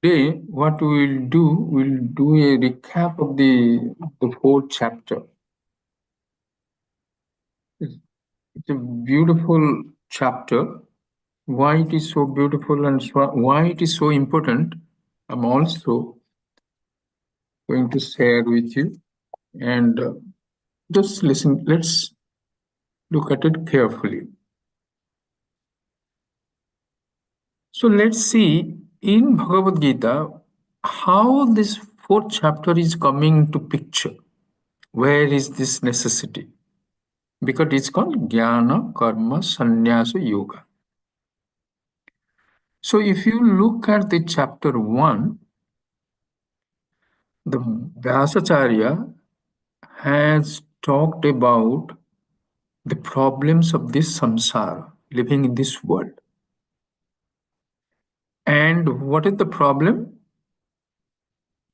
Today, what we'll do a recap of the fourth chapter. It's a beautiful chapter. Why it is so beautiful and why it is so important, I'm also going to share with you. And just listen, let's look at it carefully. So let's see in Bhagavad Gita how this fourth chapter is coming to picture. Where is this necessity? Because it's called Jnana Karma Sannyasa Yoga. So if you look at the chapter 1, the Vyasacharya has talked about the problems of this samsara, living in this world. And what is the problem?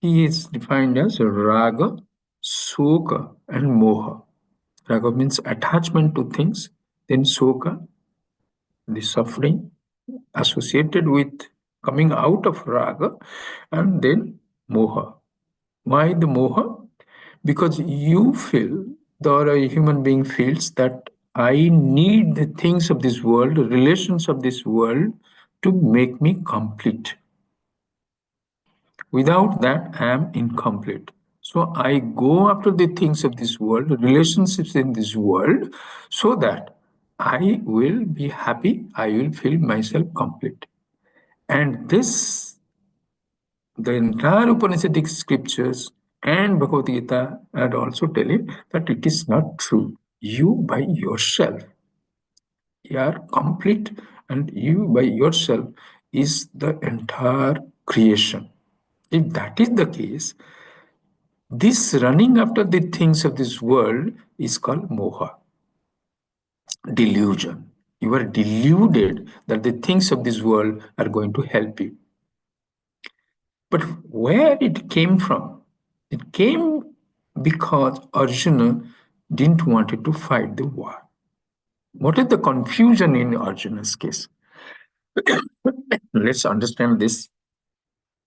He is defined as raga, soka, and moha. Raga means attachment to things, then soka, the suffering associated with coming out of raga, and then moha. Why the moha? Because you feel, or a human being feels that I need the things of this world, the relations of this world to make me complete. Without that, I am incomplete. So I go after the things of this world, the relationships in this world, so that I will be happy, I will feel myself complete. And this, the entire Upanishadic scriptures and Bhagavad Gita are also telling that it is not true. You by yourself, you are complete, and you by yourself is the entire creation. If that is the case, this running after the things of this world is called moha, delusion. You are deluded that the things of this world are going to help you. But where it came from? It came because Arjuna didn't want to fight the war. What is the confusion in Arjuna's case? Let's understand this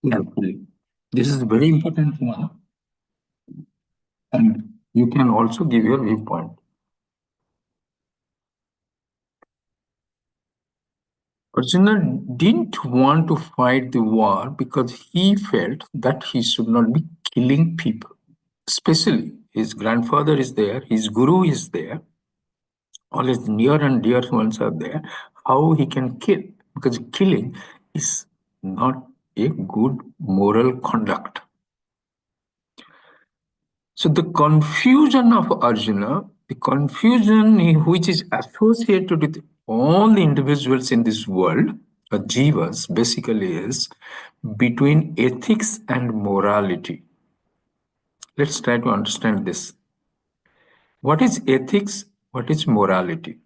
carefully. This is a very important one, and you can also give your viewpoint. Arjuna didn't want to fight the war because he felt that he should not be killing people. Especially his grandfather is there, his guru is there, all his near and dear ones are there. How he can kill? Because killing is not a good moral conduct. So the confusion of Arjuna, the confusion which is associated with all the individuals in this world, jivas, basically is between ethics and morality. Let's try to understand this. What is ethics? What is morality?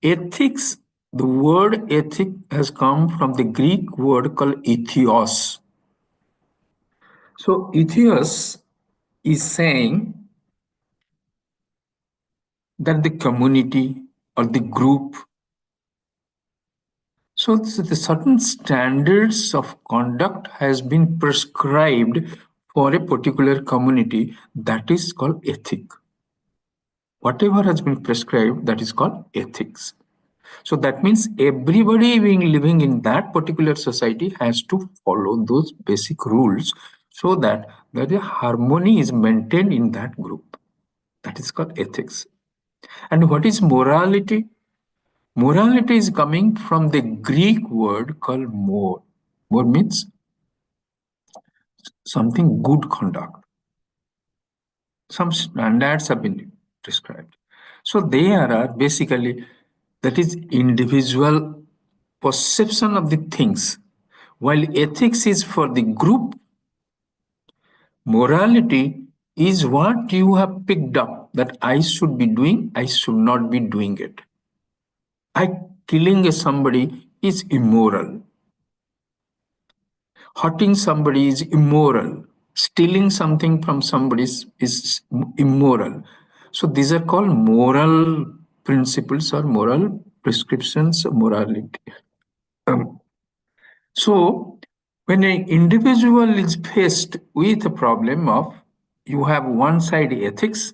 Ethics, the word ethic has come from the Greek word called ethos. So ethos is saying that the community or the group, so the certain standards of conduct has been prescribed for a particular community, that is called ethic. Whatever has been prescribed, that is called ethics. So that means everybody being living in that particular society has to follow those basic rules so that the harmony is maintained in that group. That is called ethics. And what is morality? Morality is coming from the Greek word called more. More means something good conduct. Some standards have been prescribed. So there are basically, that is individual perception of the things. While ethics is for the group, morality is what you have picked up that I should be doing, I should not be doing it. Killing somebody is immoral. Hurting somebody is immoral. Stealing something from somebody is immoral. So these are called moral principles or moral prescriptions of morality. So When an individual is faced with a problem of you have one side ethics,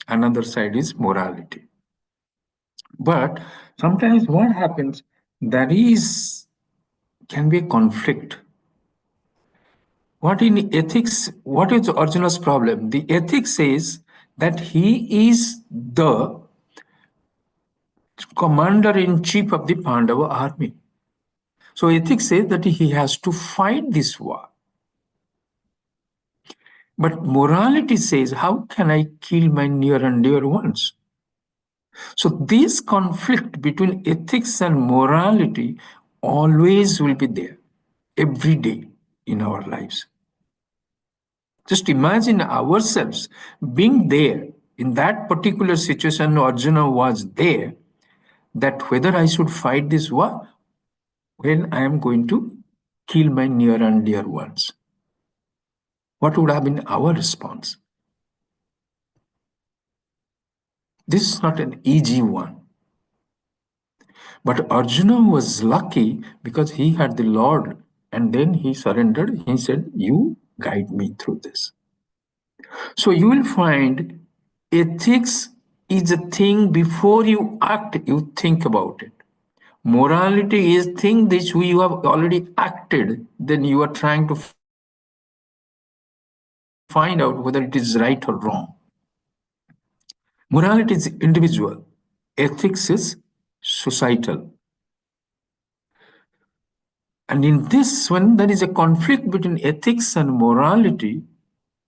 another side is morality. But sometimes what happens, there is can be a conflict. What in ethics, what is Arjuna's problem? The ethics says that he is the commander in chief of the Pandava army. So ethics says that he has to fight this war. But morality says, how can I kill my near and dear ones? So this conflict between ethics and morality always will be there, every day in our lives. Just imagine ourselves being there in that particular situation. Arjuna was there, that whether I should fight this war when I am going to kill my near and dear ones. What would have been our response? This is not an easy one. But Arjuna was lucky because he had the Lord, and then he surrendered. He said, you guide me through this. So you will find ethics is a thing before you act, you think about it. Morality is thing which you have already acted, then you are trying to find out whether it is right or wrong. Morality is individual, ethics is societal. And in this, when there is a conflict between ethics and morality,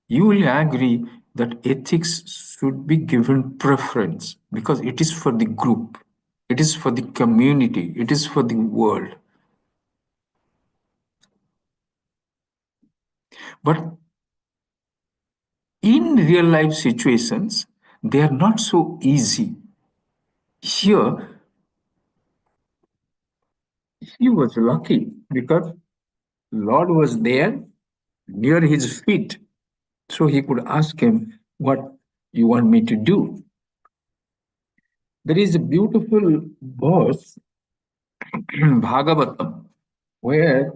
you will agree that ethics should be given preference because it is for the group, it is for the community, it is for the world. But in real life situations, they are not so easy. Here, he was lucky because Lord was there near his feet. So he could ask him, what you want me to do? There is a beautiful verse in Bhagavatam where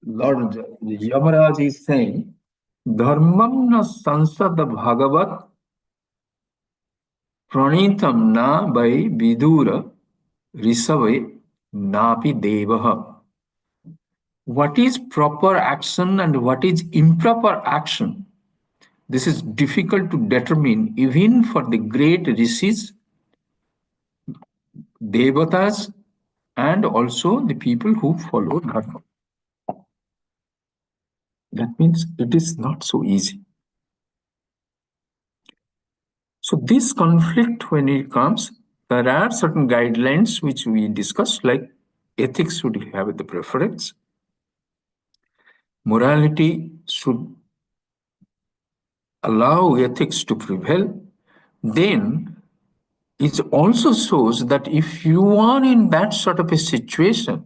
Lord Yamaraj is saying, Dharmam na sansad bhagavat pranitam na vai vidura risave napi devaha. What is proper action and what is improper action? This is difficult to determine even for the great rishis, devatas, and also the people who follow dharma. That means it is not so easy. So this conflict, when it comes, there are certain guidelines which we discussed, like ethics should have the preference, morality should allow ethics to prevail. Then it also shows that if you are in that sort of a situation,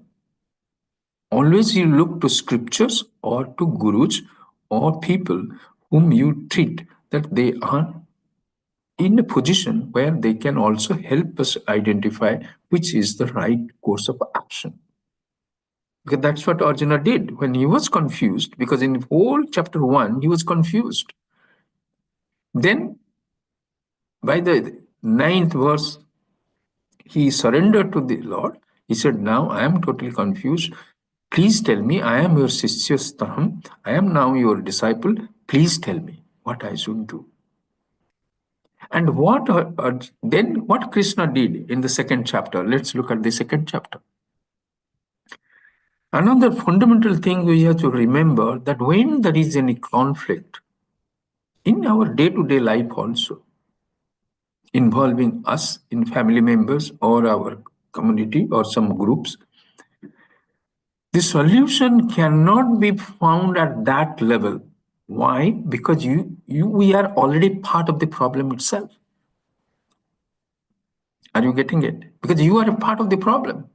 always you look to scriptures or to gurus or people whom you treat that they are in a position where they can also help us identify which is the right course of action. Because that's what Arjuna did when he was confused, because in whole chapter 1, he was confused. Then, by the 9th verse, he surrendered to the Lord. He said, now I am totally confused. Please tell me, I am your Sishyastaham. I am now your disciple. Please tell me what I should do. And then what Krishna did in the 2nd chapter? Let's look at the 2nd chapter. Another fundamental thing we have to remember that when there is any conflict in our day-to-day life also, involving us in family members or our community or some groups, the solution cannot be found at that level. Why? Because we are already part of the problem itself. Are you getting it? Because you are a part of the problem.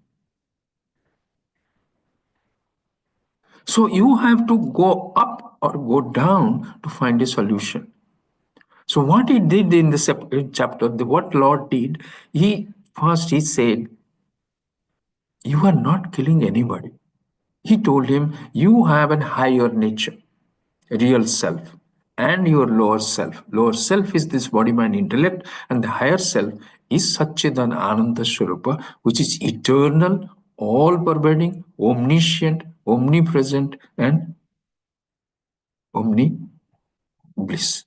So you have to go up or go down to find a solution. So what he did in the chapter, what Lord did, he said, you are not killing anybody. He told him, you have a higher nature, real self, and your lower self. Lower self is this body, mind, intellect, and the higher self is Satchidan Ananda Swarupa, which is eternal, all pervading, omniscient, omnipresent, and omni bliss.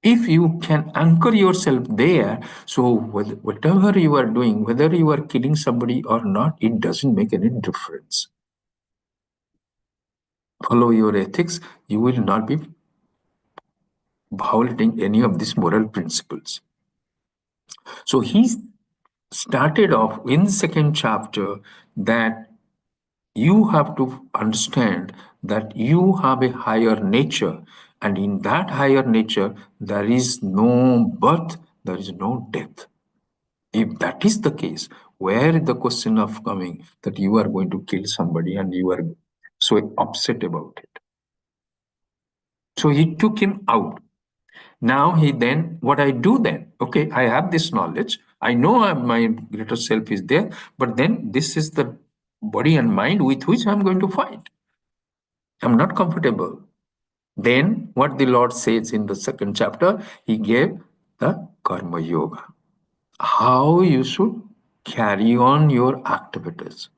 If you can anchor yourself there, so whatever you are doing, whether you are killing somebody or not, it doesn't make any difference. Follow your ethics, you will not be violating any of these moral principles. So he started off in the second chapter that you have to understand that you have a higher nature, and in that higher nature, there is no birth, there is no death. If that is the case, where is the question of coming that you are going to kill somebody and you are so upset about it? So he took him out. Now he then, what I do then? Okay, I have this knowledge. I know my greater self is there, but then this is the body and mind with which I'm going to fight. I'm not comfortable. Then what the Lord says in the second chapter, he gave the karma yoga. How you should carry on your activities.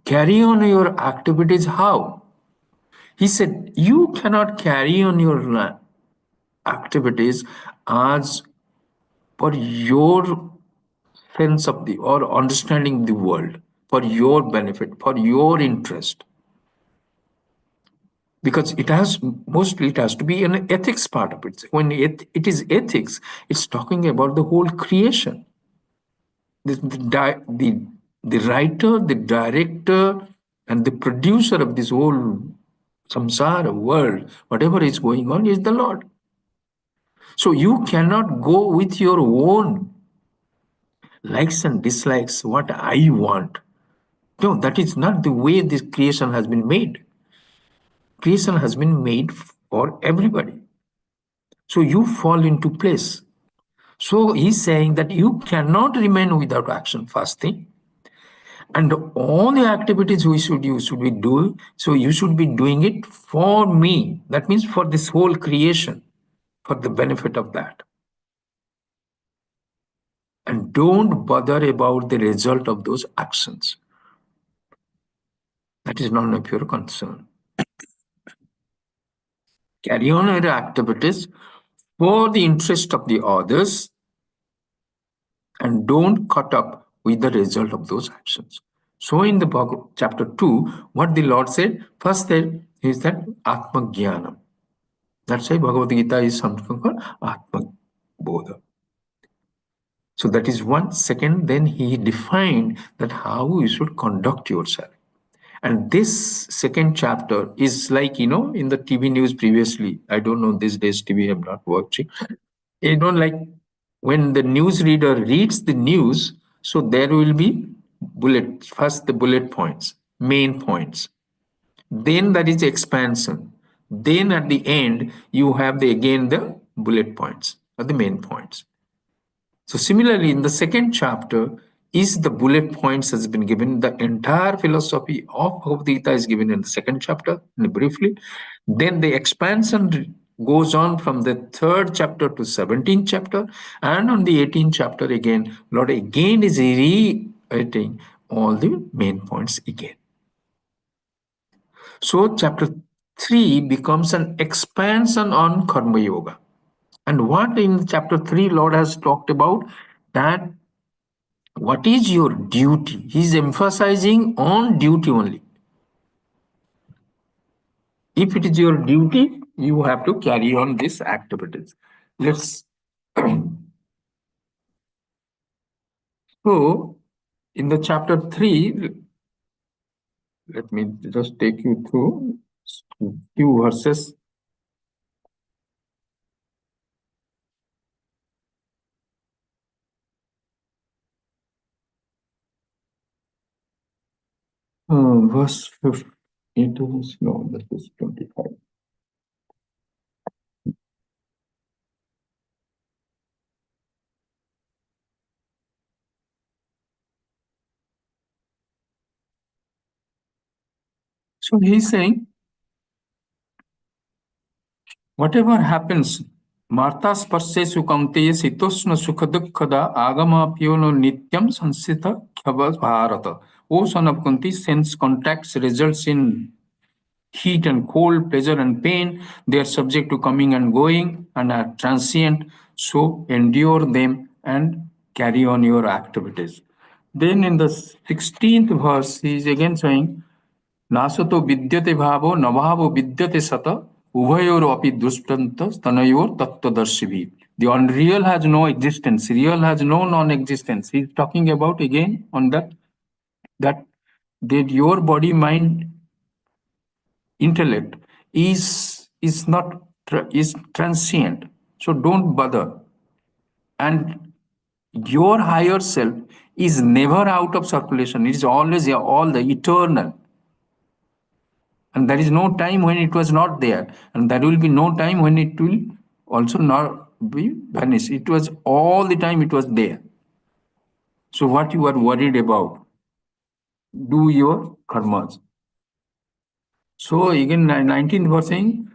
Carry on your activities how? He said, you cannot carry on your activities as per your sense of the or understanding the world, for your benefit, for your interest. Because it has mostly it has to be an ethics part of it. When it is ethics, it's talking about the whole creation. The writer, the director, and the producer of this whole samsara world, whatever is going on, is the Lord. So you cannot go with your own likes and dislikes, what I want. No, that is not the way this creation has been made. Creation has been made for everybody. So you fall into place. So he's saying that you cannot remain without action, fasting. And all the activities you should be doing, so you should be doing it for me. That means for this whole creation, for the benefit of that. And don't bother about the result of those actions. That is none of your concern. Carry on your activities for the interest of the others and don't cut up with the result of those actions. So in the chapter 2, what the Lord said, first there is that Atma Jnanam. That's why Bhagavad Gita is something called Atma Bodha. So that is one. Second, then he defined that how you should conduct yourself. And this second chapter is like, in the TV news previously, I don't know, these days TV I'm not watching. Like when the news reader reads the news, so there will be first the bullet points, main points. Then that is expansion. Then at the end, you have again the bullet points or the main points. So similarly, in the second chapter, is the bullet points has been given. The entire philosophy of Bhagavad Gita is given in the second chapter, briefly. Then the expansion goes on from the third chapter to 17th chapter, and on the 18th chapter again, Lord again is reiterating all the main points again. So chapter 3 becomes an expansion on Karma Yoga. And what in chapter 3 Lord has talked about that what is your duty? He's emphasizing on duty only. If it is your duty, you have to carry on these activities. Let's so in the chapter 3, let me just take you through few verses. Verse 15. No, that is 25. So he's saying, whatever happens, Marta Sparse Sukamte Sitoshna Sukhadukkada Agamapyono Nityam Sansita Khyavas Bharata. O son of Kunti, sense contacts results in heat and cold, pleasure and pain. They are subject to coming and going and are transient. So endure them and carry on your activities. Then in the 16th verse, he is again saying, नासतो विद्यते भावो न भावो विद्यते सत उभयोर अपि दुष्टंत स्तनयोर तत्वदर्शिभिः. The unreal has no existence, real has no non-existence. He is talking about again on that your body, mind, intellect is not is transient. So don't bother. And your higher self is never out of circulation. It is always all the eternal. And there is no time when it was not there, and there will be no time when it will also not be vanished. It was all the time, it was there. So what you are worried about? Do your karmas. So again, 19th verse saying,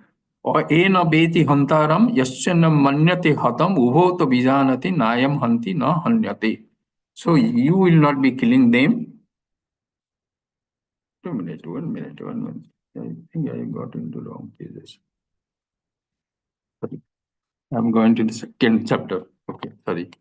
ena beti hantaram yasyana manyate hatam ubho to bijanati nayam hanti na hanyate. So you will not be killing them. 2 minutes, 1 minute, 1 minute. I think I got into wrong pages. Sorry. I'm going to the second chapter. Okay, sorry.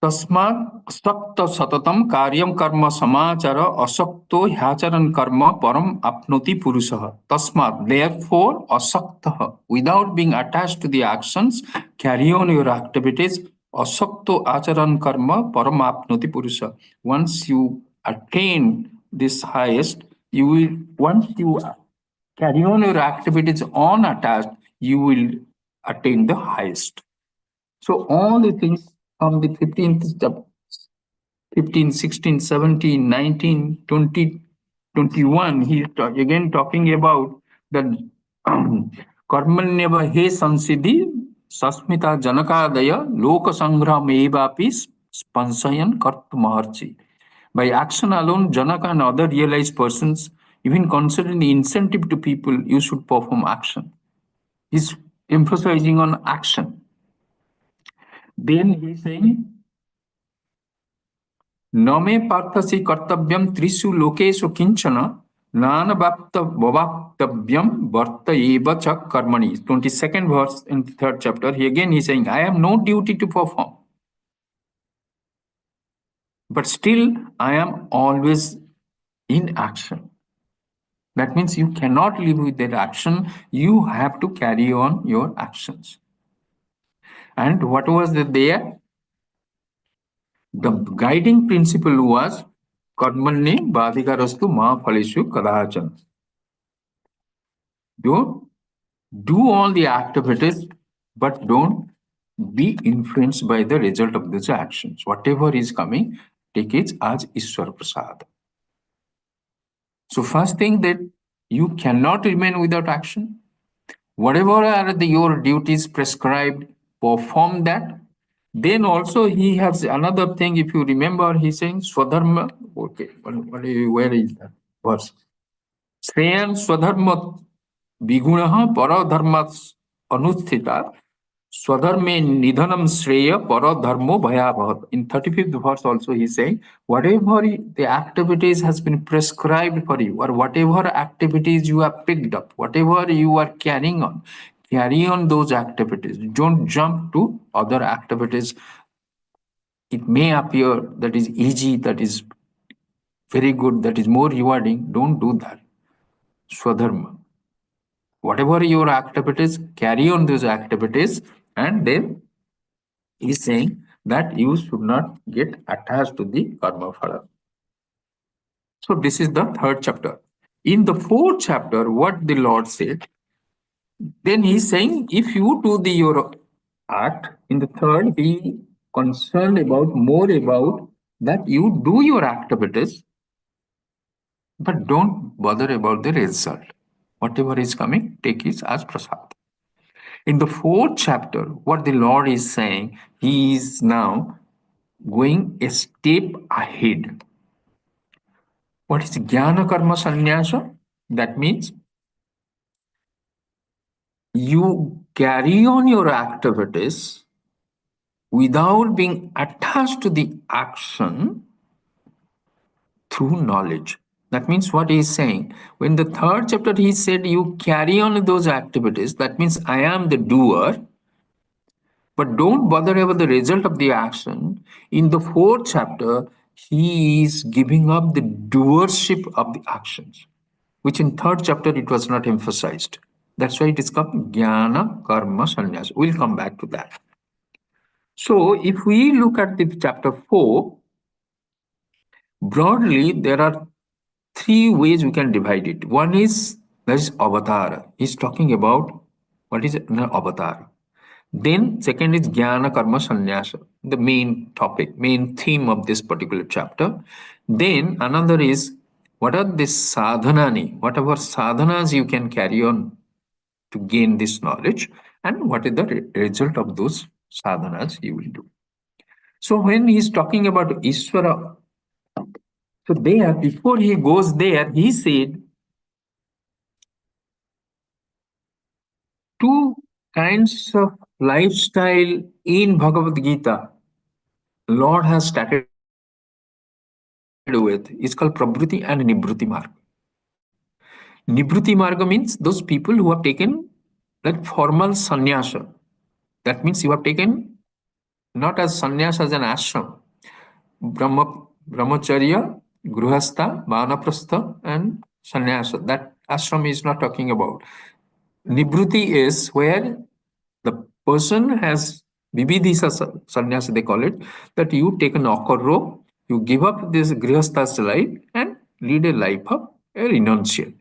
तस्मात् सक्त सततम कार्यम कर्म समाचार असक्तो ह्याचरन कर्म परम apnoti पुरुषः. तस्मात् therefore asakta, without being attached to the actions, carry on your activities. Asakto acharan karma param apnoti purusha. Once you attain this highest, you will, once you carry on your activities unattached, you will attain the highest. So all the things from the 15th step, 15, 16, 17, 19, 20, 21, he is again talking about the कर्मण्यव हे संसिद्धि सस्मिता जनकादय लोक संग्रहमेवापि स्पंसयन कर्तुमर्हसि. By action alone, Janaka and other realized persons even considering the incentive to people, you should perform action. He's emphasizing on action. Then he's saying, Name parthasi kartavyam trisu lokesu kinchana nanabhakta bhavaktavyam varta eva cha karmani. 22nd verse in the 3rd chapter. He again he's saying, I have no duty to perform. But still, I am always in action. That means you cannot live with that action. You have to carry on your actions. And what was there? The guiding principle was karmanni badhikarastu ma phaleshu kadachan. Don't do all the activities, but don't be influenced by the result of those actions. Whatever is coming, take it as Ishwar Prasad. So first thing that you cannot remain without action. Whatever are your duties prescribed, perform that. Then also he has another thing, if you remember, he's saying Swadharma. Okay, where is that verse? Sreyan Swadharma Viguna Paradharma Anusthita Swadharme Nidhanam Shreya Paradharmo Bhayabhat. In 35th verse also he is saying, whatever the activities has been prescribed for you, or whatever activities you have picked up, whatever you are carrying on, carry on those activities. Don't jump to other activities. It may appear that is easy, that is very good, that is more rewarding. Don't do that. Swadharma. Whatever your activities, carry on those activities, and then he's saying that you should not get attached to the karma phala. So this is the 3rd chapter. In the 4th chapter, what the Lord said, then he's saying, if you do your act, in the 3rd, he concerned about more about that you do your activities, but don't bother about the result. Whatever is coming, take it as prasad. In the 4th chapter, what the Lord is saying, he is now going a step ahead. What is Jnana Karma Sannyasa? That means you carry on your activities without being attached to the action through knowledge. That means what he is saying. When the third chapter he said you carry on those activities, that means I am the doer, but don't bother about the result of the action. In the fourth chapter, he is giving up the doership of the actions, which in third chapter it was not emphasized. That's why it is called Jnana Karma Sannyas. We'll come back to that. So if we look at the chapter 4, broadly there are three ways we can divide it. One is there is avatar. He's talking about what is an avatar. Then second is Jnana Karma Sannyasa, the main topic, main theme of this particular chapter. Then another is what are the sadhanani, whatever sadhanas you can carry on to gain this knowledge, and what is the result of those sadhanas you will do. So when he is talking about Ishvara, so there before he goes there, he said two kinds of lifestyle in Bhagavad Gita Lord has started with is called Prabhuti and Nibruti Marg. Nibruti Marga means those people who have taken that formal sannyasa. That means you have taken not as sannyasa as an ashram, brahmacharya, gruhastha, vanaprastha, and sannyasa. That ashram is not talking about. Nibruti is where the person has Vibhidisa sannyasa, they call it, that you take an okar rope, you give up this grihastha's life and lead a life of a renunciate.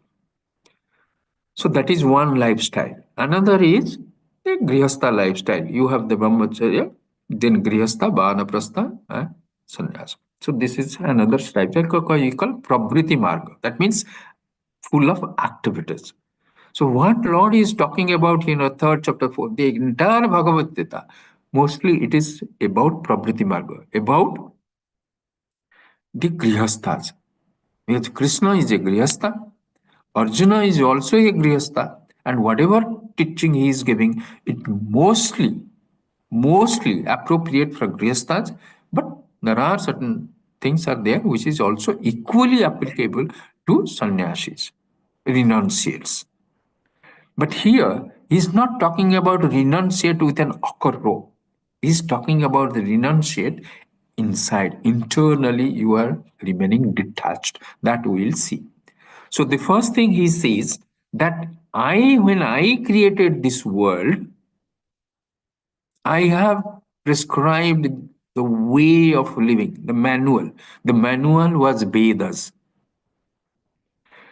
So that is one lifestyle. Another is the grihastha lifestyle. You have the brahmacharya, then grihastha, vanaprastha, and sannyasa. So this is another lifestyle you call pravriti marga. That means full of activities. So what Lord is talking about in third chapter 4, the entire Bhagavad Gita, mostly it is about Pravriti Marga, about the Grihasthas. Because Krishna is a Grihastha, Arjuna is also a Grihastha, and whatever teaching he is giving, it mostly appropriate for Grihasthas, but there are certain things are there which is also equally applicable to sannyasis, renunciates. But here, he's not talking about renunciate with an ochre rope. He's talking about the renunciate inside. Internally, you are remaining detached. That we'll see. So the first thing he says that when I created this world, I have prescribed the way of living, the manual. The manual was Vedas.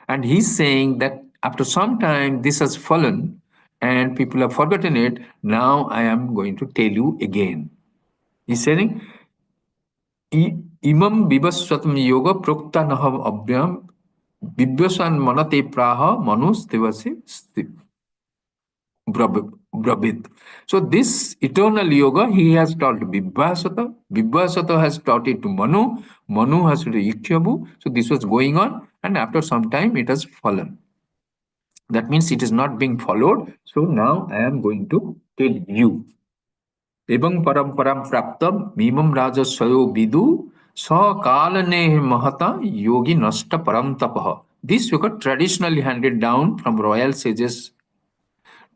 And he's saying that after some time this has fallen and people have forgotten it. Now I am going to tell you again. He's saying, Imam Vivaswatam Yoga Prokta Naham Abhyam Vibhyasan Manate Praha Manus Devasi Brabhit. So this eternal yoga he has taught Vibhasata. Vibhasata has taught it to Manu. Manu has taught to Ikshabu. So this was going on, and after some time it has fallen. That means it is not being followed. So now I am going to tell you. Ebang paramparam praptam mimam rajaswayo vidu sakalane mahata yogi nasta param tapaha. This yoga traditionally handed down from royal sages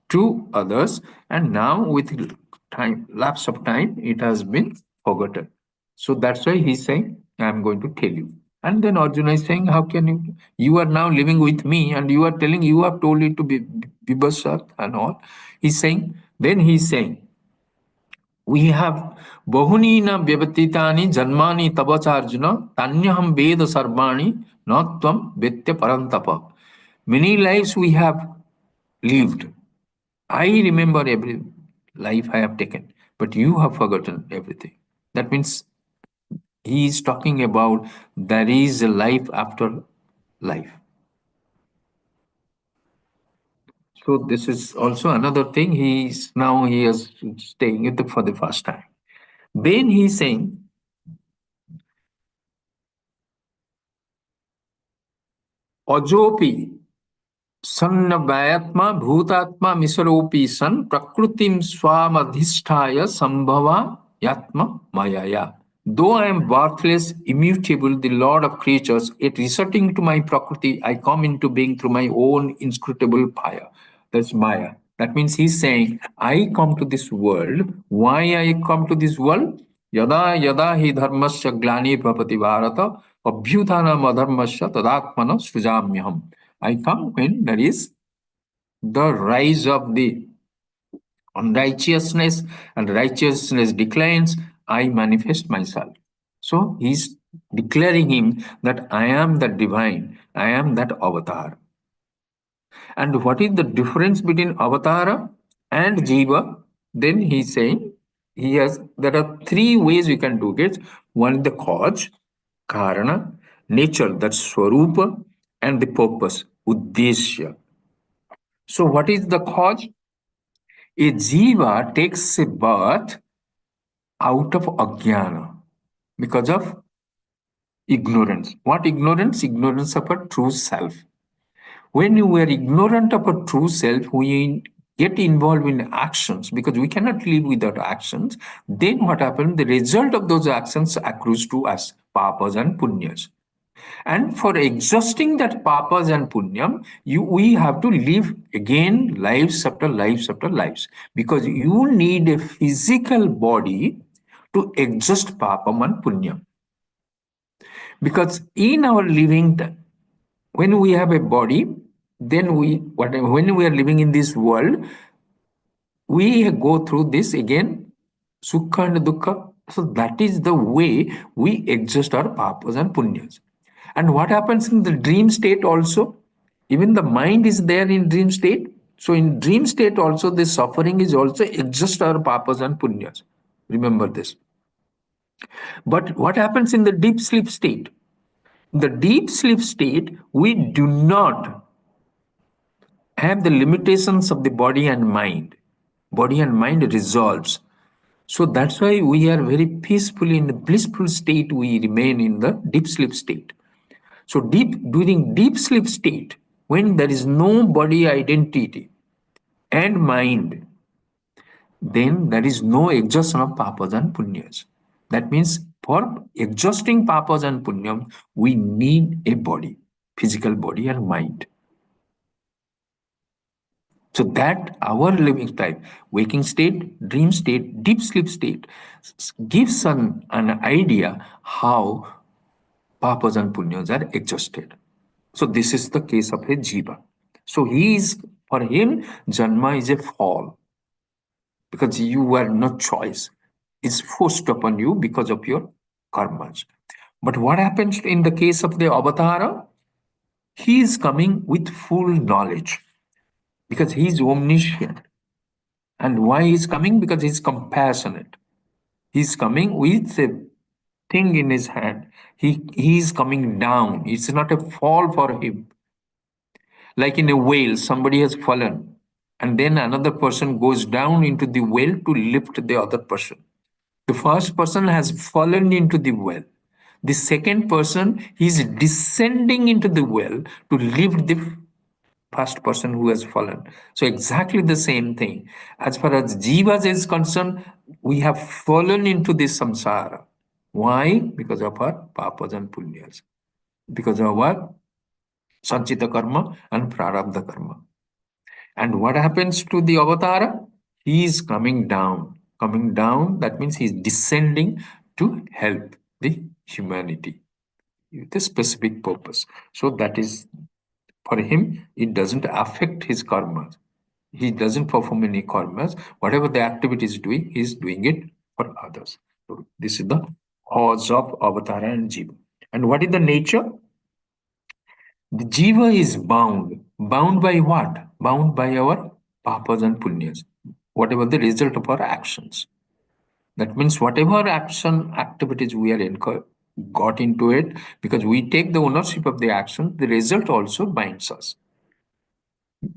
to others, and now with time lapse of time it has been forgotten. So that's why he's saying I am going to tell you. And then Arjuna is saying, how can you are now living with me and you are telling you have told it to be Vibhasat and all. He's saying we have bahuni na vyavatitani janmani tabacha Arjuna tanyaham veda sarvani natvam vetya parantapa. Many lives we have lived. I remember every life I have taken, but you have forgotten everything. That means he is talking about there is a life after life. So this is also another thing. He is staying it for the first time. Then he's saying अजोपि सन्नवात्मा भूतात्मा मिसरोऽपि सन् प्रकृतिं स्वामधिष्ठाय संभवा यात्म maya. Though I am birthless, immutable, the lord of creatures, yet resorting to my prakriti, I come into being through my own inscrutable fire. That's Maya. That means he's saying, I come to this world. Why I come to this world? Yada yada hi dharmasya glani bhavati bharata abhyutanam adharmasya tadatmana sujamyaham. I come when there is the rise of the unrighteousness and righteousness declines, I manifest myself. So he's declaring him that I am the divine, I am that avatar. And what is the difference between avatara and jiva? Then he's saying he has there are three ways we can do it. One is the cause, karana, nature, that's swarupa, and the purpose, uddeshya. So what is the cause? A jiva takes a birth out of ajnana because of ignorance. What ignorance? Ignorance of a true self. When you are ignorant of a true self, we get involved in actions because we cannot live without actions. Then what happens? The result of those actions accrues to us, papas and punyas. And for exhausting that papas and punyam, we have to live again lives after lives after lives because you need a physical body to exhaust papam and punyam. Because in our living, when we have a body, then when we are living in this world, we go through this again, sukha and dukkha. So that is the way we exhaust our papas and punyas. And what happens in the dream state also? Even the mind is there in dream state. So in dream state also, the suffering is also exhaust our papas and punyas. Remember this. But what happens in the deep sleep state? In the deep sleep state, we do not have the limitations of the body and mind. Body and mind resolves. So that's why we are very peaceful in the blissful state. We remain in the deep sleep state. So during deep sleep state, when there is no body identity and mind, then there is no exhaustion of papas and punyas. That means for exhausting papas and punyam, we need a body, physical body and mind. So that our living type, waking state, dream state, deep sleep state, gives an idea how papas and punyas are exhausted. So this is the case of a jiva. So for him, janma is a fall because you have no choice. It's forced upon you because of your karmas. But what happens in the case of the avatara? He is coming with full knowledge because he is omniscient. And why he's coming? Because he's compassionate. He's coming with a thing in his hand. He is coming down. It's not a fall for him. Like in a whale, somebody has fallen, and then another person goes down into the well to lift the other person. The first person has fallen into the well. The second person is descending into the well to lift the first person who has fallen. So exactly the same thing. As far as jivas is concerned, we have fallen into this samsara. Why? Because of our papas and punyas. Because of our sanchita karma and prarabdha karma. And what happens to the avatara? He is coming down. Coming down, that means he is descending to help the humanity with a specific purpose. So that is for him, it doesn't affect his karma. He doesn't perform any karmas. Whatever the activity is doing, he is doing it for others. So this is the cause of avatara and jiva. And what is the nature? The jiva is bound. Bound by what? Bound by our papas and punyas. Whatever the result of our actions. That means whatever action activities we are got into it, because we take the ownership of the action, the result also binds us.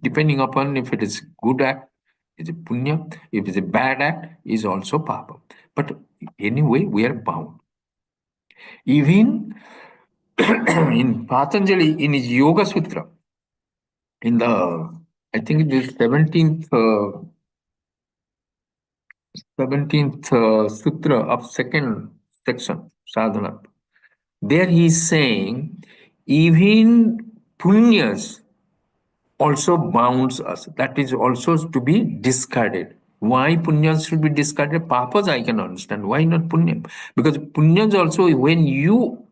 Depending upon if it is good act, is a punya, if it's a bad act, is also papa. But anyway, we are bound. Even in Patanjali, in his Yoga Sutra, in the, I think it is 17th sutra of second section, sadhana. There he is saying, even punyas also bounds us. That is also to be discarded. Why punyas should be discarded? Papas I can understand. Why not punya? Because punyas also, when you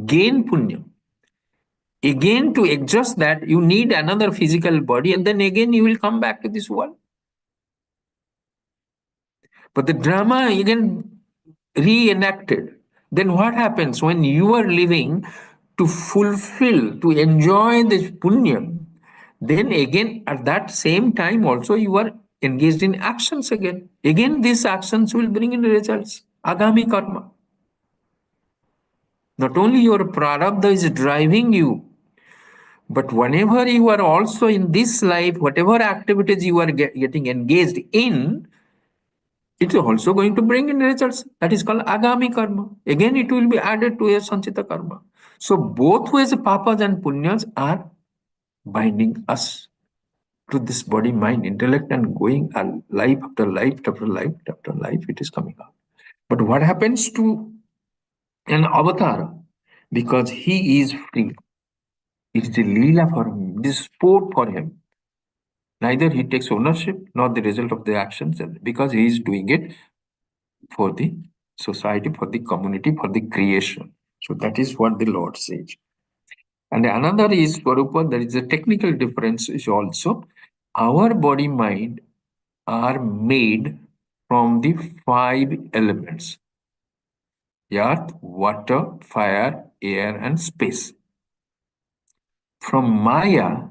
gain punya, again to adjust that, you need another physical body, and then again you will come back to this world. But the drama again reenacted. Then what happens when you are living to fulfill, to enjoy this punya? Then again, at that same time, also you are engaged in actions again. Again, these actions will bring in results. Agami karma. Not only your prarabdha is driving you, but whenever you are also in this life, whatever activities you are getting engaged in, it is also going to bring in results. That is called agami karma. Again, it will be added to a sanchita karma. So both ways, papas and punyas are binding us to this body, mind, intellect, and going life after life after life after life, it is coming out. But what happens to an avatar? Because he is free. It is a leela for him, it is sport for him. Neither he takes ownership nor the result of the actions, because he is doing it for the society, for the community, for the creation. So that is what the Lord says. And another is, Swarupa, there is a technical difference is also, our body mind are made from the five elements: earth, water, fire, air, and space. From Maya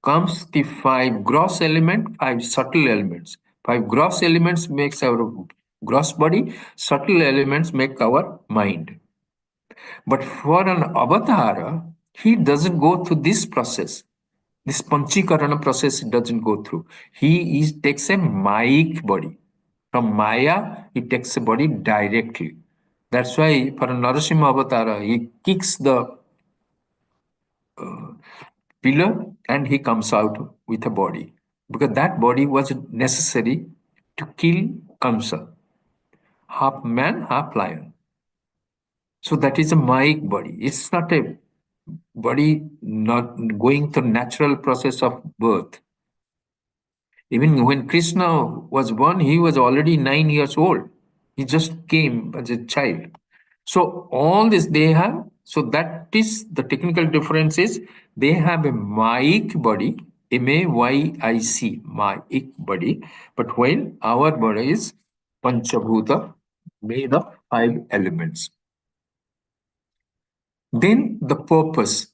comes the five gross element, five subtle elements. Five gross elements makes our gross body, subtle elements make our mind. But for an avatara, he doesn't go through this process. This panchikarana process doesn't go through. Takes a mic body. From Maya, he takes a body directly. That's why for a Narasimha avatara, he kicks the pillar and he comes out with a body. Because that body was necessary to kill Kamsa. Half man, half lion. So that is a Mayic body. It's not a body not going through natural process of birth. Even when Krishna was born, he was already 9 years old. He just came as a child. So all this they have. So that is the technical difference is they have a Mayic body, Mayik, Mayic body. But while our body is Panchabhuta, made of five elements. Then the purpose.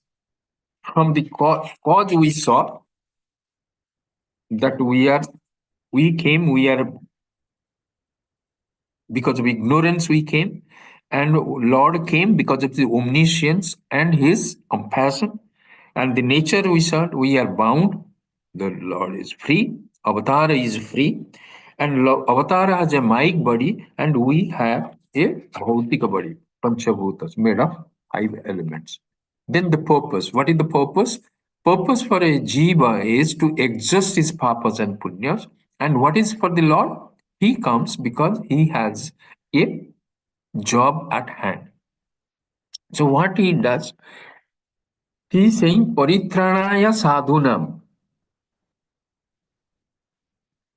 From the cause we saw that we are because of ignorance we came, and Lord came because of the omniscience and his compassion, and the nature we saw we are bound. The Lord is free, Avatar is free, and Avatar has a Mayic body, and we have a Bhautika body, Panchabhutas, made of five elements. Then the purpose. What is the purpose? Purpose for a jiva is to exhaust his papas and punyas. And what is for the Lord? He comes because he has a job at hand. So what he does, he is saying paritranaya sadhunam.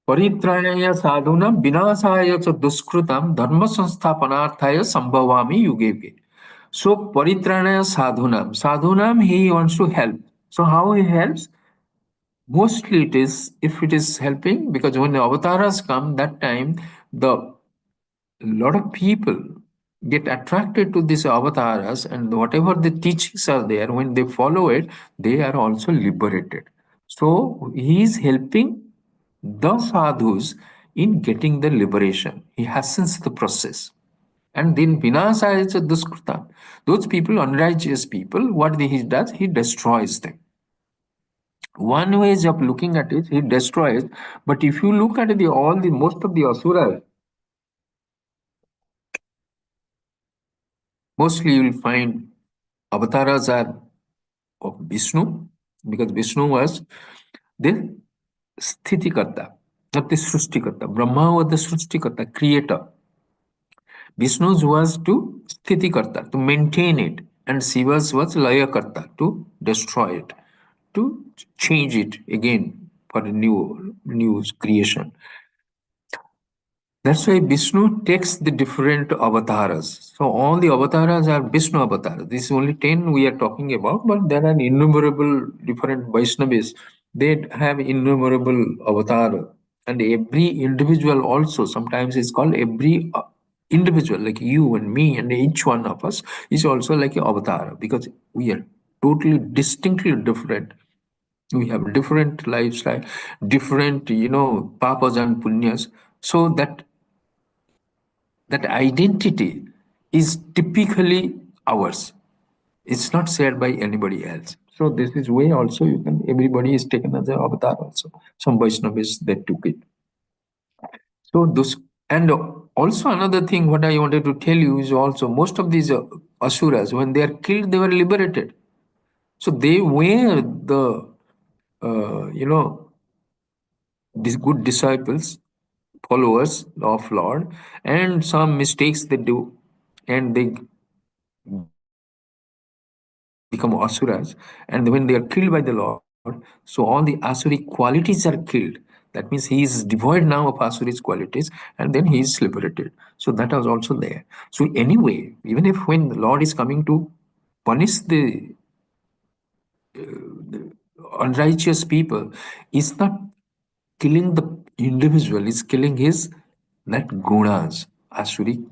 Paritranaya sadhunam vinasaya cha duskrutam dharma sansthapanarthaya sambhavami yuge yuge. So paritranaya sadhunam. Sadhunam, he wants to help. So how he helps? Mostly it is, if it is helping, because when the avatars come, that time the lot of people get attracted to these avatars, and whatever the teachings are there, when they follow it, they are also liberated. So he is helping the sadhus in getting the liberation. He hastens the process. And then vinasa is a duskrita. Those people, unrighteous people, what he does, he destroys them. One way of looking at it, he destroys. But if you look at most of the asuras, mostly you will find avatars are of Vishnu, because Vishnu was the Sthitikarta, not the Srushtikarta. Brahma was the Srushtikarta, creator. Vishnu was to Sthitikarta, to maintain it, and Shiva's was Layakarta, to destroy it, to change it again for a new creation. That's why Vishnu takes the different avatars. So all the avatars are Vishnu avatars. This is only 10 we are talking about, but there are innumerable different Vaishnavis. They have innumerable avatar. And every individual also, sometimes it's called every individual, like you and me and each one of us is also like an avatar, because we are totally distinctly different. We have different lifestyle, different, papas and punyas. So that identity is typically ours. It's not shared by anybody else. So this is way also you can, everybody is taken as an avatar also. Some Vaishnavis that took it. So those, and also another thing what I wanted to tell you is also most of these asuras, when they are killed, they were liberated. So they were the these good disciples, followers of Lord, and some mistakes they do, and they become asuras, and when they are killed by the Lord, so all the asuric qualities are killed. That means he is devoid now of asuric qualities, and then he is liberated. So that was also there. So anyway, even if when the Lord is coming to punish the unrighteous people, is not killing the individual, is killing his that gunas, asuric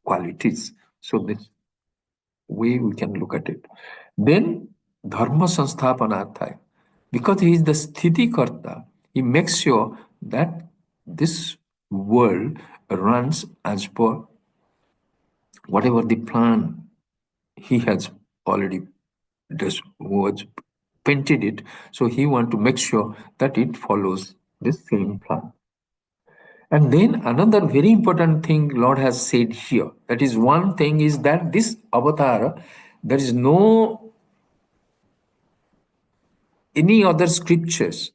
qualities. So this way we can look at it. Then dharma sansthapanarthaya. Because he is the sthiti karta, he makes sure that this world runs as per whatever the plan he has already was painted it. So he want to make sure that it follows this same plan. And then another very important thing Lord has said here. That is one thing is that this avatar, there is no any other scriptures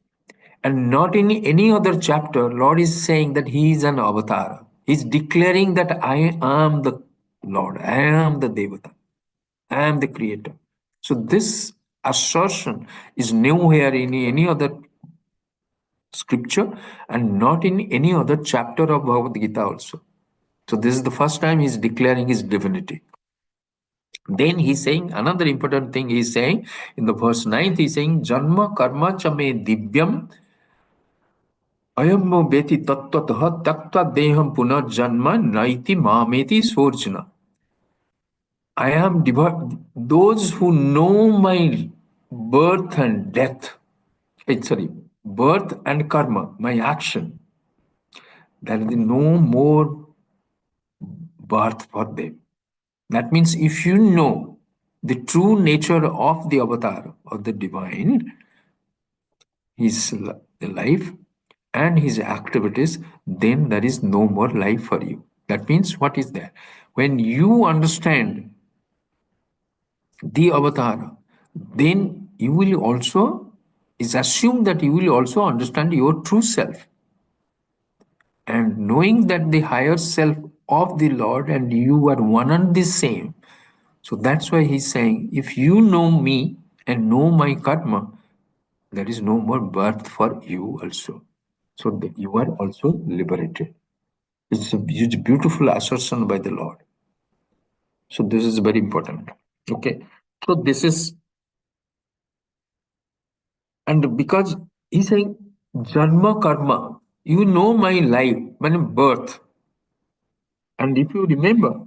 and not in any other chapter, Lord is saying that He is an avatar. He's declaring that I am the Lord, I am the Devata, I am the Creator. So this assertion is nowhere in any other scripture and not in any other chapter of Bhagavad Gita also. So this is the first time he's declaring his divinity. Then he's saying another important thing he's saying in the verse 9th, he's saying, Janma karma chame divyam ayam beti tattatah takta deham punah janma naiti mameti sorjana. I am those who know my birth and death, sorry, birth and karma, my action. There is no more birth for them. That means if you know the true nature of the avatar of the divine, his life and his activities, then there is no more life for you. That means what is that? When you understand the avatar, then you will also, is assumed that you will also understand your true self. And knowing that the higher self of the Lord and you are one and the same. So that's why he's saying, if you know me and know my karma, there is no more birth for you also. So that you are also liberated. It's a huge, beautiful assertion by the Lord. So this is very important. Okay. So this is, and because he's saying, Janma karma, you know my life, my birth. And if you remember,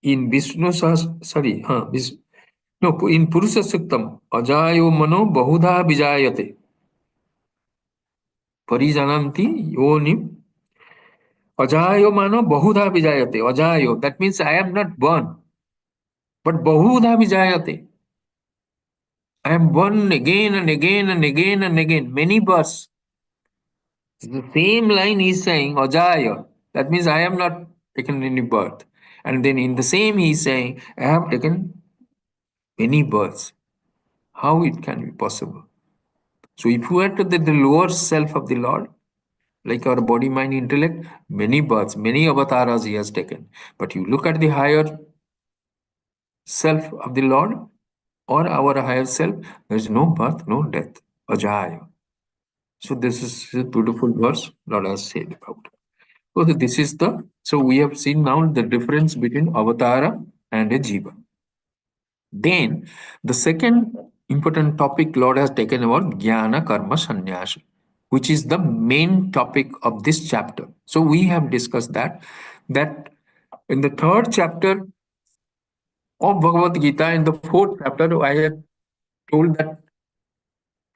in Vishnu sorry, no, in Purusha Suktam, Ajayo Mano Bahudha Vijayate, Parijananti Yonim, Ajayo Mano Bahudha Vijayate, Ajayo, that means I am not born, but Bahudha Vijayate. I am born again and again and again and again, many births. The same line he is saying, Ajaya, that means I am not taken any birth. And then in the same he is saying, I have taken many births. How it can be possible? So if you are to the lower self of the Lord, like our body, mind, intellect, many births, many avatars he has taken. But you look at the higher self of the Lord or our higher self, there is no birth, no death. Ajaya. So this is a beautiful verse Lord has said about. So this is the, so we have seen now the difference between avatara and a jiva. Then the second important topic Lord has taken about jnana karma sannyasa, which is the main topic of this chapter. So we have discussed that in the third chapter of Bhagavad Gita, in the fourth chapter, I have told that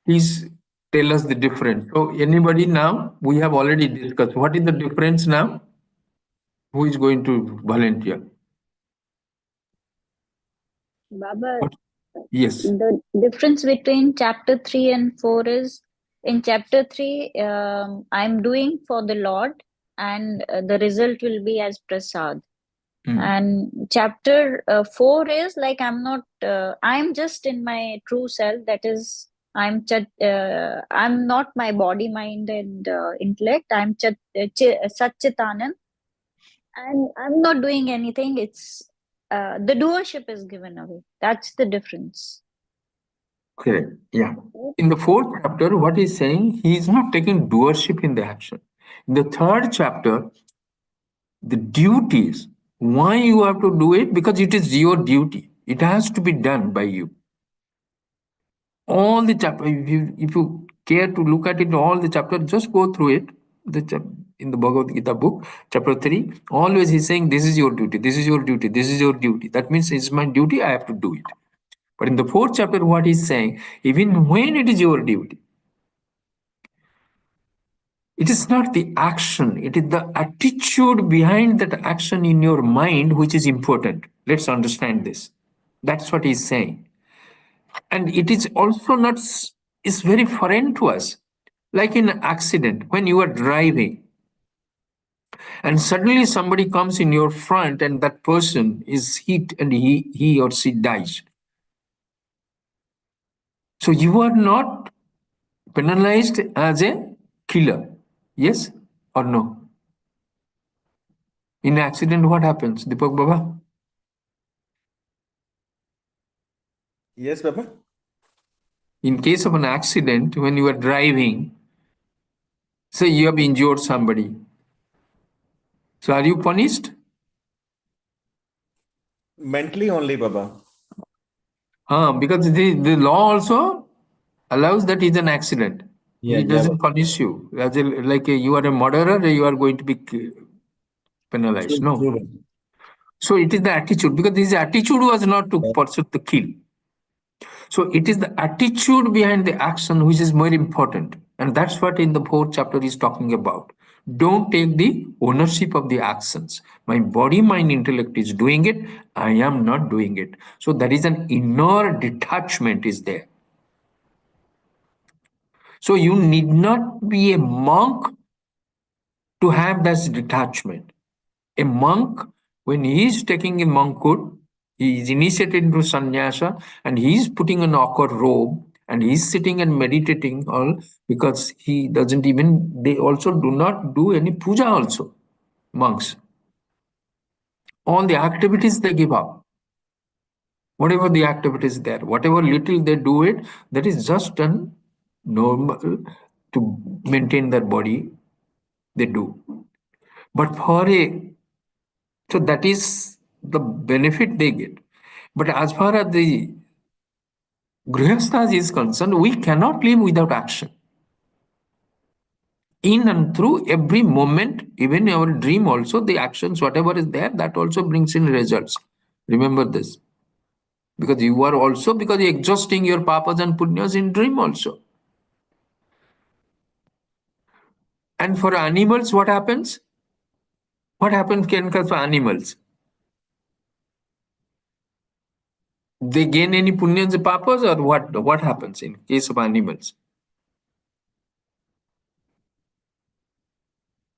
please tell us the difference. So anybody now, we have already discussed. What is the difference now? Who is going to volunteer? Baba, What? Yes. the difference between chapter 3 and 4 is in chapter 3, I'm doing for the Lord, and the result will be as prasad. Hmm. And chapter 4 is like I'm just in my true self. That is, I'm not my body, mind, and intellect. Satchitanand, and I'm not doing anything. It's the doership is given away. That's the difference. Correct. Yeah. In the fourth chapter, what he's saying, he is not taking doership in the action. In the third chapter, the duties, why you have to do it? Because it is your duty. It has to be done by you. All the chapter, if you care to look at it, all the chapter, just go through it. In the Bhagavad Gita book, chapter 3, always he's saying, this is your duty, this is your duty, this is your duty. That means it's my duty, I have to do it. But in the fourth chapter, what he's saying, even when it is your duty, it is not the action, it is the attitude behind that action in your mind which is important. Let's understand this. That's what he's saying. And it is also not, is very foreign to us. Like in an accident, when you are driving and suddenly somebody comes in your front and that person is hit and he or she dies. So you are not penalized as a killer. Yes or no? In an accident, what happens, Deepak Baba? Yes, Papa. In case of an accident, when you are driving, say you have injured somebody, so are you punished? Mentally only, Papa. Because the law also allows that it's an accident. Yeah, He yeah, doesn't Papa. punish you. You are a murderer, you are going to be penalized. True, true, No. Papa. So it is the attitude, because his attitude was not to Yeah. pursue the kill. So it is the attitude behind the action which is more important. And that's what in the fourth chapter is talking about. Don't take the ownership of the actions. My body, mind, intellect is doing it. I am not doing it. So there is an inner detachment is there. So you need not be a monk to have that detachment. A monk, when he is taking a monkhood, he is initiated into sannyasa and he is putting an awkward robe and he is sitting and meditating all because he doesn't even, they also do not do any puja also, monks. All the activities they give up. Whatever the activities there, whatever little they do it, that is just done normal to maintain their body, they do. But for a, so that is the benefit they get. But as far as the Grihasthas is concerned, we cannot live without action. In and through every moment, even our dream also, the actions, whatever is there, that also brings in results. Remember this. Because you are also, because you're exhausting your papas and punyas in dream also. And for animals, what happens? What happens can for animals? They gain any punyas and papas or what? What happens in case of animals?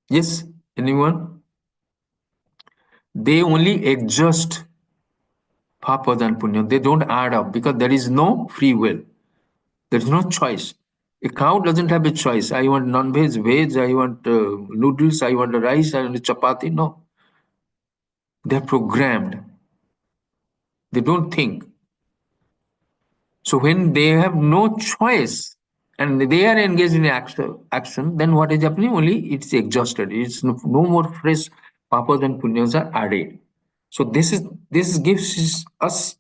Yes, anyone? They only exhaust papas and punya, they don't add up because there is no free will. There is no choice. A cow doesn't have a choice. I want non-veg, veg, I want noodles, I want rice, I want chapati. No. They're programmed. They don't think. So when they have no choice and they are engaged in action, then what is happening? Only it's exhausted. It's no more fresh papas and punyas are added. So this gives us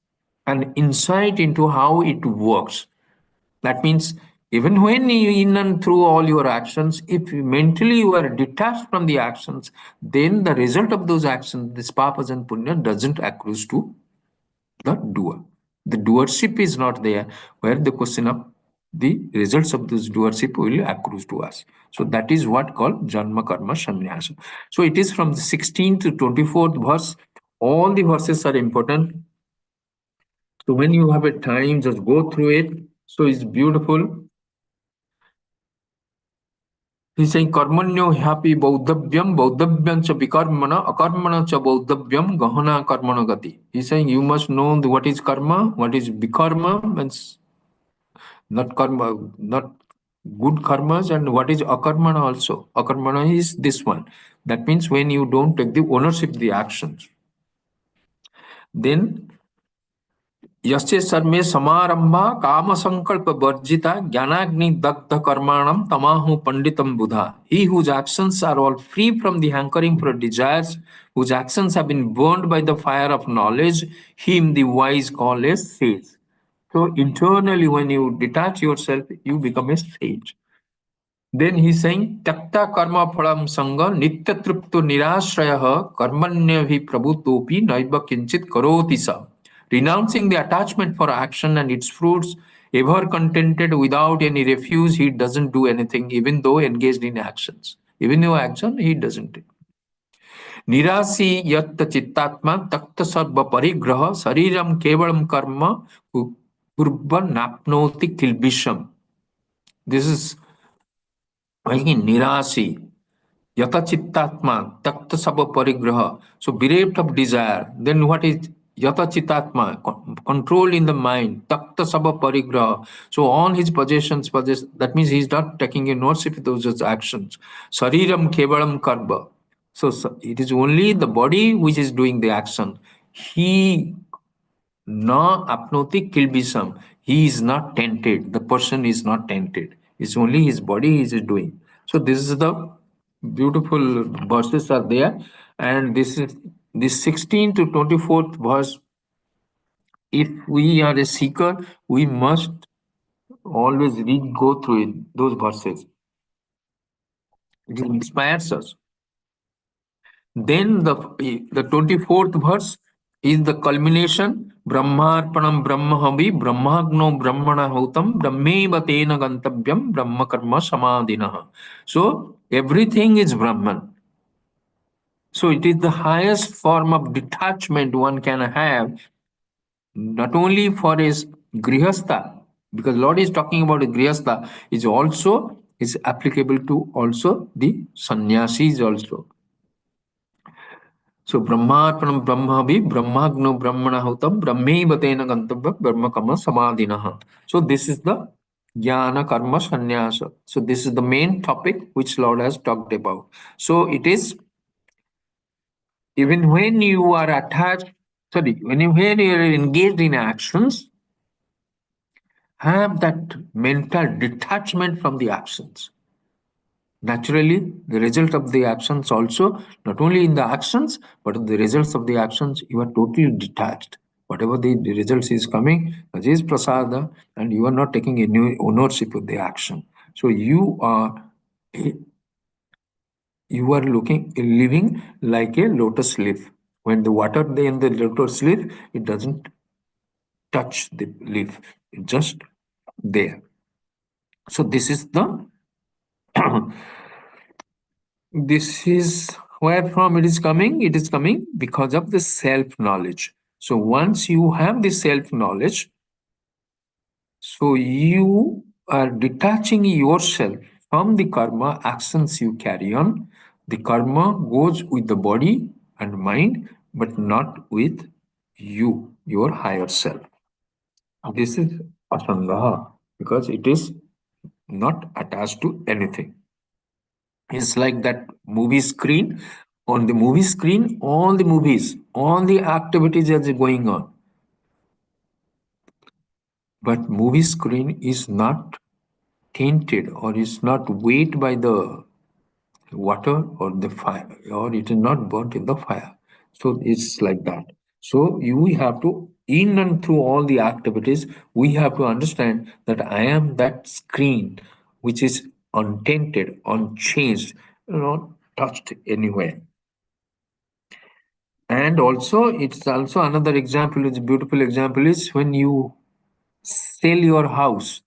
an insight into how it works. That means even when you in and through all your actions, if mentally you are detached from the actions, then the result of those actions, this papas and punya, doesn't accrue to the doer. The doership is not there, where the question of the results of this doership will accrue to us. So that is what called Janma Karma Sannyasa. So it is from the 16th to 24th verse. All the verses are important. So when you have a time, just go through it. So it's beautiful. He's saying karmanyo happy bauddhavyam cha vikarmana akarmana cha bauddhavyam gahana karmana gati. He's saying you must know what is karma, what is vikarma, means not karma, not good karmas, and what is akarmana also. Akarmana is this one. That means when you don't take the ownership of the actions. Then यस्य survey समारंभा काम संकल्प वर्जिता ज्ञानाग्नि दग्ध कर्माणम तमाहु पंडितम बुधा. He whose actions are all free from the hankering for desires, whose actions have been burned by the fire of knowledge, him the wise call a sage. So internally, when you detach yourself, you become a sage. Then he's saying, Takta karma phalam sanga nitya tripto nirashraya karmanya vi prabhutopi naiva kinchit karoti sa. Renouncing the attachment for action and its fruits, ever contented without any refuse, he doesn't do anything, even though engaged in actions. Even though action, he doesn't. Nirasi yatta chittatma takta sarva parigraha sariram kevalam karma kurva napnoti kilbisham. This is again nirasi. Yata chittatma, takta sabha parigraha. So bereft of desire. Then what is yata chittatma? Control in the mind. Takta sabha parigraha. So all his possessions, that means he's not taking a ownership of those actions. Sariram kevalam karma. So it is only the body which is doing the action. He na apnoti kilbisam. He is not tempted. The person is not tempted. It's only his body he is doing. So this is the beautiful verses are there, and this is this 16 to 24th verse. If we are a seeker, we must always read, go through it, those verses. It inspires us. Then the 24th verse is the culmination. Brahmarpanam Brahmahavi Brahmagno Brahmana Hautam Brahmeva Tena Gantavyam Brahma Karma Samadhinaha. So everything is Brahman. So it is the highest form of detachment one can have, not only for his grihastha, because Lord is talking about a grihastha, is applicable to also the sannyasis also. So Brahmarpanam Brahmavi Brahmagno Brahmana Hutam Brahmeva Tena Gantavya Brahma Karma Samadhinaha. So this is the Jnana Karma Sannyasa. So this is the main topic which Lord has talked about. So it is even when you are when you are engaged in actions, have that mental detachment from the actions. Naturally, the result of the actions also, not only in the actions, but the results of the actions, you are totally detached. Whatever the results is coming, that is prasada, and you are not taking any ownership of the action. So you are living like a lotus leaf. When the water in the lotus leaf, it doesn't touch the leaf. It's just there. So this is the this is where from it is coming. It is coming because of the self-knowledge. So once you have the self-knowledge, so you are detaching yourself from the karma actions you carry on. The karma goes with the body and mind, but not with you, your higher self. This is Asanga because it is not attached to anything. It's like that movie screen. On the movie screen, all the movies, all the activities are going on. But movie screen is not tainted or is not weighed by the water or the fire, or it is not burnt in the fire. So it's like that. So you have to, in and through all the activities, we have to understand that I am that screen which is untainted, unchanged, not touched anywhere. And also, it's also another example, it's a beautiful example, is when you sell your house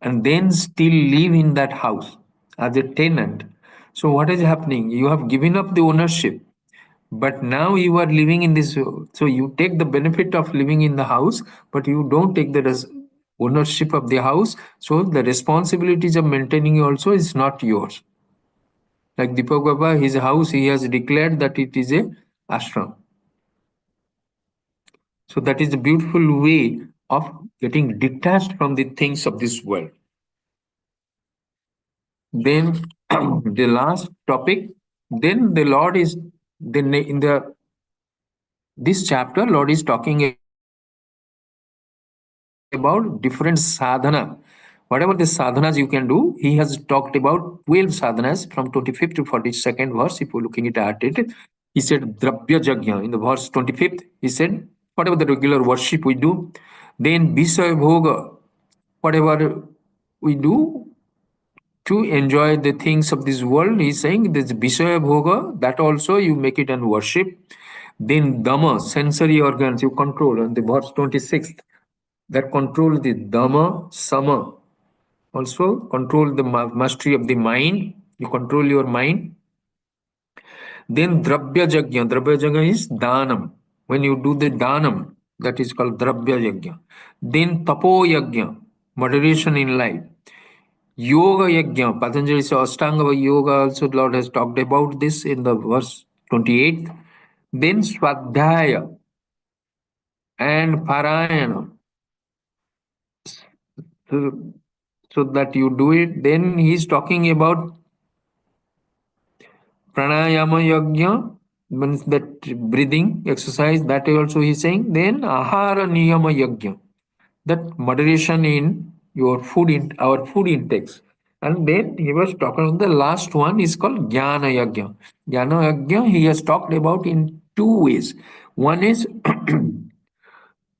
and then still live in that house as a tenant. So what is happening? You have given up the ownership, but now you are living in this. So you take the benefit of living in the house, but you don't take the ownership of the house. So the responsibilities of maintaining also is not yours. Like Deepak Baba, his house, he has declared that it is a ashram. So that is a beautiful way of getting detached from the things of this world. Then the last topic, then the Lord is then in the this chapter, Lord is talking about different sadhana. Whatever the sadhanas you can do, He has talked about 12 sadhanas from 25th to 42nd verse. If you're looking it at it, He said Drabya Jagya. In the verse 25th, He said whatever the regular worship we do, then Visaya Bhoga, whatever we do to enjoy the things of this world. He's saying this Vishaya Bhoga, that also you make it and worship. Then Dhamma, sensory organs, you control. And the verse 26th, that control the Dhamma, Sama. Also control the mastery of the mind. You control your mind. Then Drabya Jagya. Drabya Jagya is Dhanam. When you do the Dhanam, that is called Drabya Jagya. Then Tapo Yagya, moderation in life. Yoga Yajna, Patanjali's Ashtanga Yoga, also Lord has talked about this in the verse 28. Then Swadhyaya and Parayana, so, so that you do it. Then he's talking about Pranayama Yajna, means that breathing exercise, that also he's saying. Then Ahara Niyama Yajna, that moderation in your food, in our food intakes. And then he was talking about the last one is called Jnana Yajna. Jnana Yajna he has talked about in two ways. One is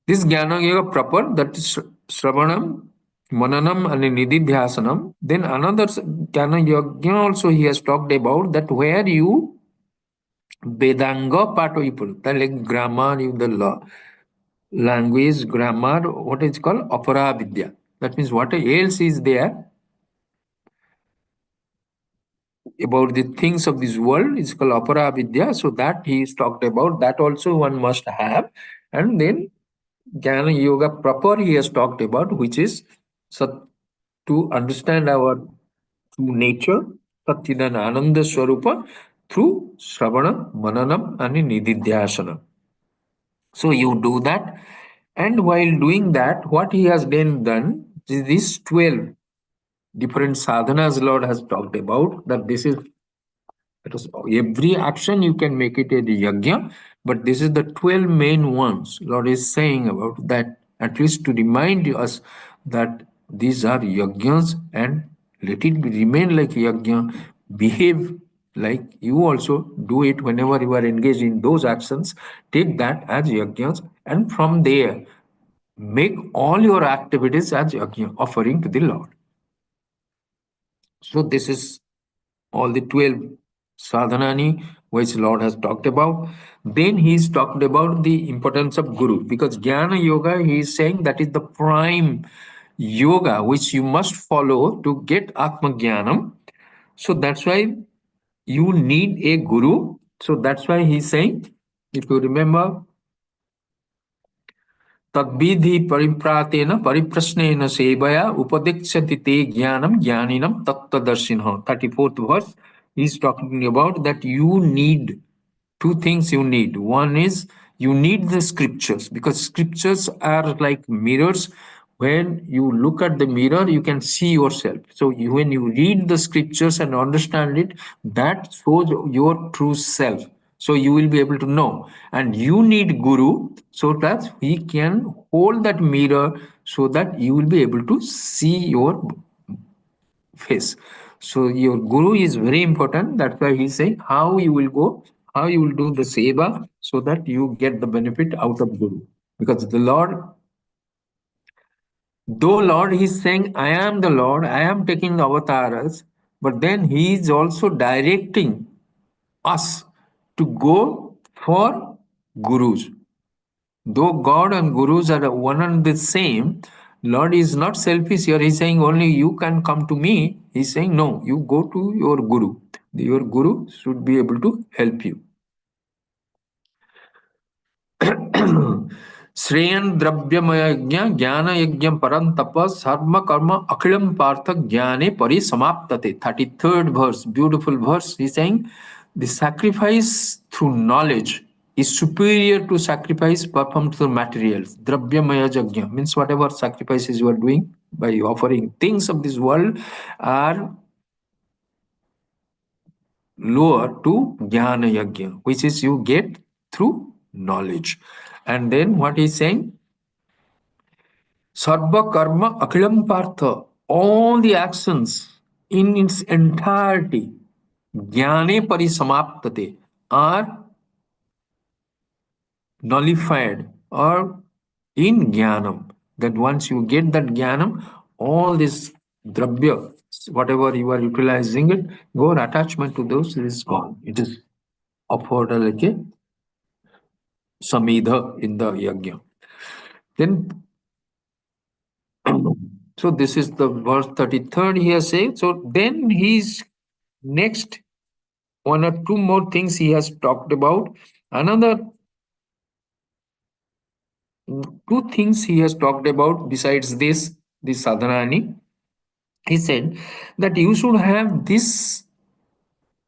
this Jnana Yoga proper, that is Sravanam, Mananam and Nididhyasanam. Then another Jnana Yajna also he has talked about, that where you Vedanga part you put, like grammar, you the law, language, grammar, what is called Apara Vidya. That means what else is there about the things of this world is called Apara Vidya. So that he is talked about, that also one must have. And then Jnana Yoga proper he has talked about, which is to understand our true nature, Satchidan Ananda Swarupa, through Shravana, Mananam and Nididhyasana. So you do that. And while doing that, what he has then done is these 12 different sadhanas Lord has talked about, that this is because every action you can make it a yajna, but this is the 12 main ones Lord is saying about that, at least to remind us that these are yajnas and let it remain like yajna, behave like you also do it whenever you are engaged in those actions, take that as yajnas, and from there make all your activities as yajna, offering to the Lord. So this is all the 12 sadhanani which Lord has talked about. Then he's talked about the importance of Guru, because Jnana Yoga, he is saying that is the prime yoga which you must follow to get Atma Jnanam. So that's why you need a Guru. So that's why he's saying, if you remember, तद्विधि परिप्रातेन परिप्रश्नेन सेवया उपदिक्षति te jnanam jnaninam tattvadarshino. 34th verse, he's talking about that you need two things you need. One is You need the scriptures because scriptures are like mirrors. When you look at the mirror, you can see yourself. So when you read the scriptures and understand it, that shows your true self. So you will be able to know. And you need Guru so that he can hold that mirror so that you will be able to see your face. So your guru is very important. That's why he's saying how you will go, how you will do the seva so that you get the benefit out of guru. Because the Lord, though Lord, he's saying, I am the Lord, I am taking the avatars, but then he is also directing us to go for gurus. Though God and gurus are one and the same, Lord is not selfish here. He's saying only you can come to me. He's saying no, you go to your guru. Your guru should be able to help you. Shreyan द्रव्यमय यज्ञ ज्ञान यज्ञ परम तप सर्व कर्म अखिलम पार्थ ज्ञाने परिसमाप्तते 33rd verse, beautiful verse. He's saying the sacrifice through knowledge is superior to sacrifice performed through materials. Dravyamaya yajna means whatever sacrifices you are doing by offering things of this world are lower to jnana yajna, which is you get through knowledge. And then what he's saying, sarva karma akhilam partha, all the actions in its entirety, jnane parisamaptate, are nullified or in jnanam. That once you get that jnanam, all this dravya, whatever you are utilizing it, your attachment to those is gone. It is offered like a samidha in the yajna. Then, so this is the verse 33rd he has said. So then he's next, one or two more things he has talked about. Another two things he has talked about besides this sadhanani. He said that you should have these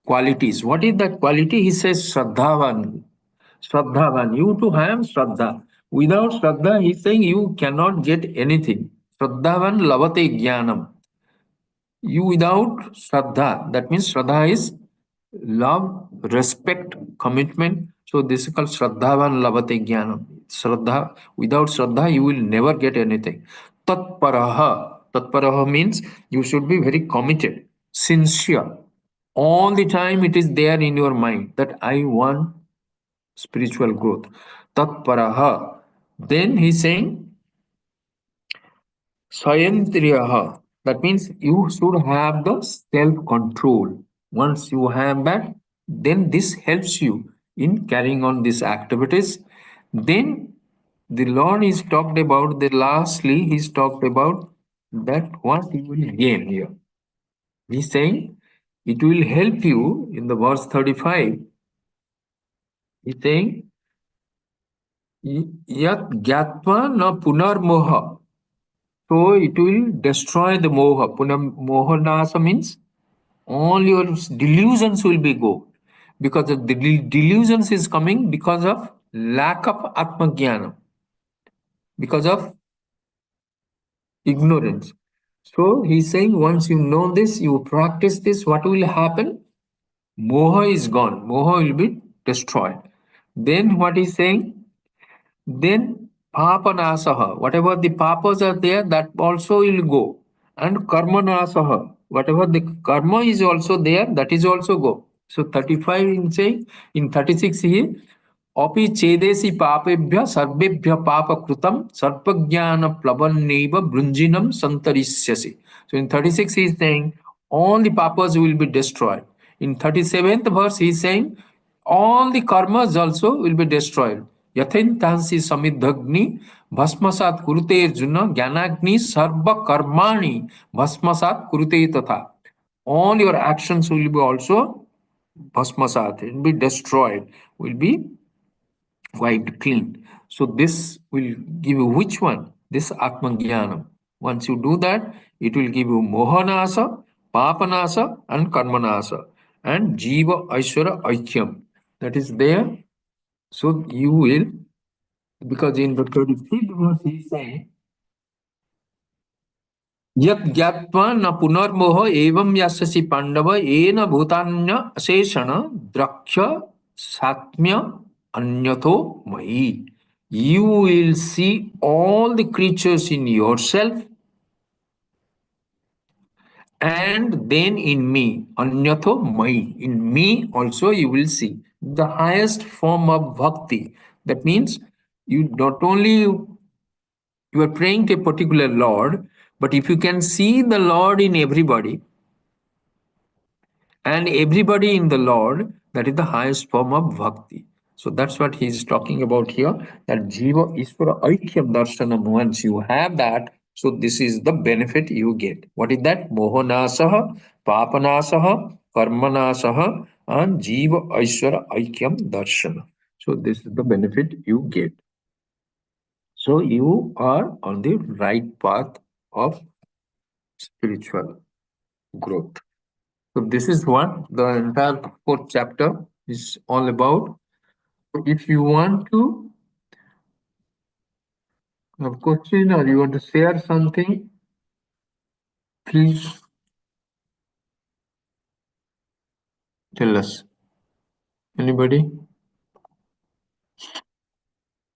qualities. What is that quality? He says Shraddhavan. Shraddhavan. You to have Shraddha. Without Shraddha, he's saying you cannot get anything. Shraddhavan lavate jnanam. You without Shraddha, that means Shraddha is love, respect, commitment. So this is called Shraddhavan lavate jnanam. Shraddha, without Shraddha, you will never get anything. Tatparaha. Tatparaha means you should be very committed, sincere. All the time it is there in your mind that I want spiritual growth. Tatparaha. Then he's saying Swayamtriyaha. That means you should have the self-control. Once you have that, then this helps you in carrying on these activities. Then the Lord is talked about, the lastly, he's talked about that what you will gain here. He's saying it will help you in the verse 35. He's saying Yat Gyatva na Punarmoha. So it will destroy the moha. Mohanasa means all your delusions will be go. Because the delusions is coming because of lack of Atmajnana, because of ignorance. So he's saying once you know this, you practice this, what will happen? Moha is gone. Moha will be destroyed. Then what he's saying? Then papanasaha, whatever the papas are there, that also will go. And karmanasaha, whatever the karma is also there, that is also go. So 35 in saying, in 36 here, Api chedesi papebhya sarvebhya papa krutam sarpajnana plavaneva brunjinam santarisyasi. So in 36 he is saying all the papas will be destroyed. In 37th verse he is saying all the karmas also will be destroyed. Yathintansi samidhagni bhasmasat kurute arjuna jnanagni sarva karmani bhasmasat kurute tatha. All your actions will be also bhasmasat, it will be destroyed, will be wiped clean. So this will give you which one? This Atmajnanam. Once you do that, it will give you Mohanasa, Papanasa, and Karmanasa, and Jiva Aishwara Aikyam. That is there. So you will, because in the 35th verse he say, यत् ज्ञात्वा न पुनर्मोह एवं यास्यसि पांडव येन भूतान्य अशेषण द्रक्ष सात्म्य अन्यथो मयि. You will see all the creatures in yourself and then in me. Anyatho mai. In me also you will see the highest form of bhakti. That means you not only you are praying to a particular Lord, but if you can see the Lord in everybody and everybody in the Lord, that is the highest form of bhakti. So that's what he is talking about here, that Jiva Ishvara Aikyam Darshanam. Once you have that, so this is the benefit you get. What is that? Mohanasaha, Papanasaha, Karmanasaha, and Jiva Ishvara Aikyam Darshana. So this is the benefit you get. So you are on the right path of spiritual growth. So this is what the entire fourth chapter is all about. If you want to have a question or you want to share something, please tell us. Anybody?